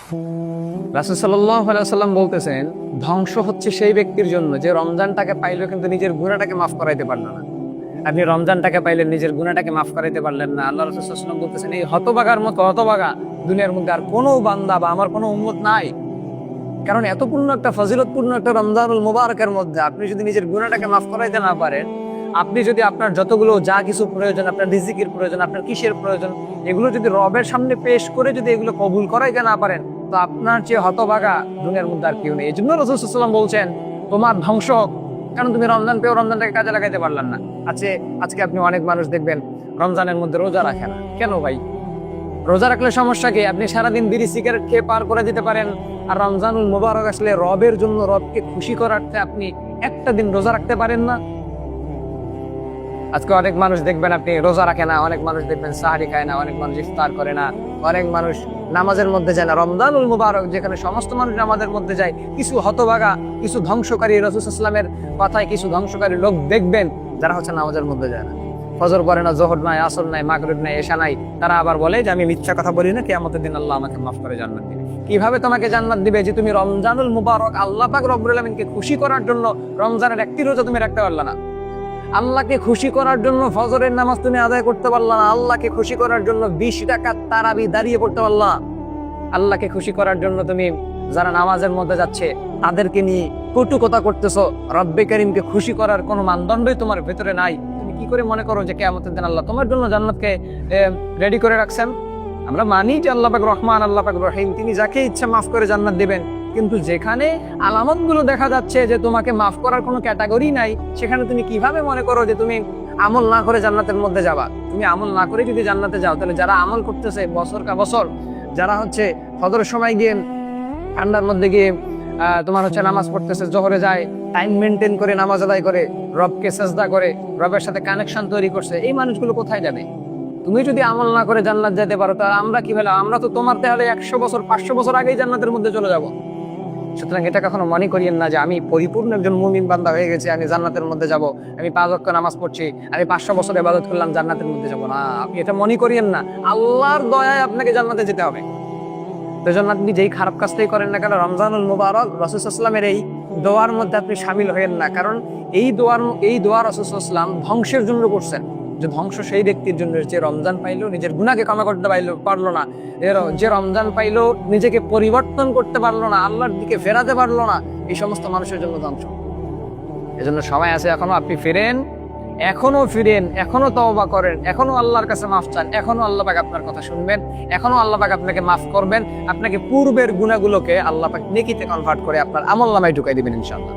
রাসূল সাল্লাল্লাহু আলাইহি ওয়াসাল্লাম বলতেছেন, ধ্বংস হচ্ছে সেই ব্যক্তির জন্য যে রমজানটাকে পাইলেও কিন্তু নিজের গুনাহটাকে মাফ করাইতে পারল না। আপনি রমজানটাকে পাইলেন, নিজের গুনাহটাকে মাফ করাইতে পারলেন না। আল্লাহ রাসূল সাল্লাল্লাহু আলাইহি ওয়াসাল্লাম বলতেছেন, এই হতভাগার মতো হতভাগা দুনিয়ার মধ্যে আর কোনো বান্দা বা আমার কোনো উম্মত নাই। কারণ এত পূর্ণ একটা ফজিলতপূর্ণ একটা রমজানুল মুবারকের মধ্যে আপনি যদি নিজের গুনাহটাকে মাফ করাইতে না পারেন, আপনি যদি আপনার যতগুলো যা কিছু প্রয়োজন, আপনার রিজিকের প্রয়োজন, আপনার কিসের প্রয়োজন, এগুলো যদি রবের সামনে পেশ করে যদি এগুলো কবুল করাইতে না পারেন, তো আপনার চেয়ে হতভাগা দুনিয়ার মধ্যে আর কেউ নেই। এই জন্য রাসূল সাল্লাল্লাহু আলাইহি ওয়াসাল্লাম বলছেন, তোমার ধ্বংস, কারণ তুমি রমজান পেয়েও রমজানটাকে কাজে লাগাইতে পারলেন না। আজকে আপনি অনেক মানুষ দেখবেন রমজানের মধ্যে রোজা রাখে না। কেন ভাই? রোজা রাখলে সমস্যা কি? আপনি সারাদিন বিড়ি সিগারেট খেয়ে পার করে দিতে পারেন, আর রমজানুল মুবারক আসলে রবের জন্য, রবকে খুশি করার্থে আপনি একটা দিন রোজা রাখতে পারেন না। আজকে অনেক মানুষ দেখবেন আপনি রোজা রাখে না, অনেক মানুষ দেখবেন সাহারি খায় না, অনেক মানুষ ইফতার করে না, অনেক মানুষ নামাজের মধ্যে যায় না। রমজানুল মুবারক যেখানে সমস্ত মানুষ নামাজের মধ্যে যায়, কিছু হতভাগা, কিছু ধ্বংসকারী, রাসূল সাল্লাল্লাহু আলাইহি ওয়াসাল্লামের কথায় কিছু ধ্বংসকারী লোক দেখবেন যারা হচ্ছে নামাজের মধ্যে যায় না, ফজর পড়ে না, যোহর নাই, আসর নাই, মাগরিব নাই, এশা নাই। তারা আবার বলে যে আমি মিথ্যা কথা বলি না, কিয়ামতের দিন আল্লাহ আমাকে মাফ করে জান্নাত দিবে। কিভাবে তোমাকে জান্নাত দিবে? যে তুমি রমজানুল মুবারক আল্লাহ পাক রব্বুল আলামিনকে খুশি করার জন্য রমজানের একটি রোজা তুমি রাখতে পারলা না। আল্লাহকে খুশি করার জন্য ফজরের নামাজ তুমি আদায় করতে পারলা না। আল্লাহকে খুশি করার জন্য 20 রাকাত তারাবি দাঁড়িয়ে পড়তে পারলা না। আল্লাহকে খুশি করার জন্য তুমি যারা নামাজের মধ্যে যাচ্ছে তাদেরকে নিয়ে কটু কথা করতেছো। রব্বে কারীমকে খুশি করার কোনো মানদণ্ডই তোমার ভেতরে নাই। তুমি কি করে মনে করো যে কিয়ামতের দিন আল্লাহ তোমার জন্য জান্নাতকে রেডি করে রাখছেন? আমরা মানি যে আল্লাহ পাক রহমান, আল্লাহ পাক রহিম, তিনি যাকে ইচ্ছা মাফ করে জান্নাত দিবেন। কিন্তু যেখানে আলামতগুলো দেখা যাচ্ছে যে তোমাকে মাফ করার কোনো ক্যাটাগরি নাই, সেখানে তুমি কিভাবে মনে করো যে তুমি আমল না করে জান্নাতের মধ্যে যাবা? তুমি আমল না করে যদি জান্নাতে যাও, তাহলে যারা আমল করতেছে বছর কা বছর, যারা হচ্ছে ফজরের সময় গিয়ে ঠান্ডার মধ্যে গিয়ে তোমার হচ্ছে নামাজ পড়তেছে, জোহরে যায়, টাইম মেনটেন করে নামাজ আদায় করে, রবকে সেজদা করে, রবের সাথে কানেকশন তৈরি করছে, এই মানুষগুলো কোথায় যাবে? তুমি যদি আমল না করে জান্নাত যেতে পারো, তাহলে আমরা কি পেলাম? আমরা তো তোমার তাহলে 100 বছর 500 বছর আগেই জান্নাতের মধ্যে চলে যাব। সুতরাং এটা কখনো মনে করিয়েন না যে আমি পরিপূর্ণ একজন মুমিন বান্দা হয়ে গেছি, আমি জান্নাতের মধ্যে যাব, আমি 5 ওয়াক্ত নামাজ পড়ছি, আমি 500 বছর ইবাদত করলাম, জান্নাতের মধ্যে যাব না। আপনি এটা মনে করিয়েন না। আল্লাহর দয়ায় আপনাকে জান্নাতে যেতে হবে। তো জন্য আপনি যেই খারাপ কাজটাই করেন না কেন, রমজানুল মুবারক রাসূল সাল্লাল্লাহু আলাইহি ওয়াসাল্লামের এই দোয়ার মধ্যে আপনি শামিল হয়েন না। কারণ এই দোয়া রাসূল সাল্লাল্লাহু আলাইহি ওয়াসাল্লাম ধ্বংসের জন্য করছেন। যে ধ্বংস সেই ব্যক্তির জন্য যে রমজান পাইলো, নিজের গুনাহকে ক্ষমা করতে পারলো না, যে রমজান পাইলো নিজেকে পরিবর্তন করতে পারলো না, আল্লাহর দিকে ফেরাতে পারলো না, এই সমস্ত মানুষের জন্য ধ্বংস। এজন্য সময় আছে এখনো, আপনি ফিরেন, এখনো তওবা করেন, এখনো আল্লাহর কাছে মাফ চান, এখনো আল্লাহ পাক আপনার কথা শুনবেন, এখনো আল্লাহ পাক আপনাকে মাফ করবেন, আপনাকে পূর্বের গুনাহগুলোকে আল্লাহ পাক নেকিতে কনভার্ট করে আপনার আমলনামায় ঢুকাই দিবেন ইনশাআল্লাহ।